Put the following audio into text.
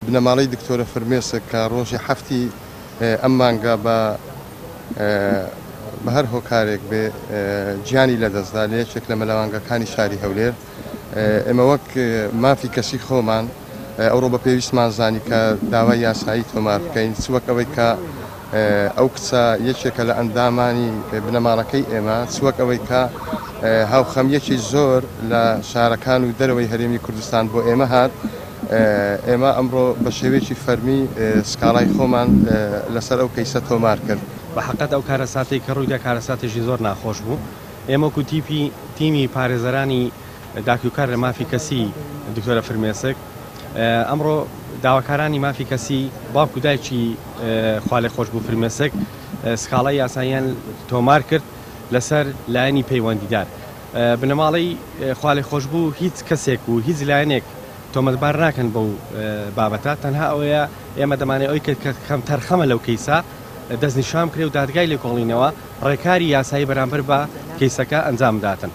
بنەماڵەی دکتۆرە فرمێسک کە ڕۆژی هەفتی ئەم مانگە بە هەر هۆکارێک بێ گیانی لەدەستدا لە یەکێک لە مەلەوانگەکانی شاری هەولێر ئێمە وەک مافی کەسی خۆمان ئەوڕۆ بە پێویستمان زانی کە داوای یاسایی تۆمار بکەین چوەک ئەوەی کە ئەو کچە یەکێکە لە ئەندامانی بنەماڵەکەی ئێمە چوەک ئەوەی کە هاوخەمیەکی زۆر لە شارەکان و دەرەوەی هەرێمی کوردستان بۆ ئێمە هات ئێمە ئەمڕۆ بە شێوەیەکی فەرمی سکاڵای خۆمان لەسەر ئەو کەیسە تۆمار کرد. بە حەقەت ئەو کارەساتەی کە ڕوویدا کارەساتێکی زۆر ناخۆش بوو. ئێمە وەکو تیمی پارێزەرانی داکیوکار لە مافی کەسی دکتۆرە فرمێسک ئەمڕۆ داواکارانی مافی کەسی باوکو دایکی خوا خۆش بوو فرمێسک سکاڵای یاساییان تۆمار کرد لەسەر لایەنی پەیوەندیدار. بنەماڵەی خوا خۆش بوو هیچ کەسێک و هیچ لایەنێک تۆمەتبار ناکەن بەو بابەتە، تەنها ئەوەیە ئێمە دەمانێت ئەوی کەم تەرخەمە لەو کەیسا دەستنیشان کرێ و دادگای لێکۆڵینەوە ڕێکاری یاسایی بەرامبەر بە کەیسەکە ئەنجام داتن.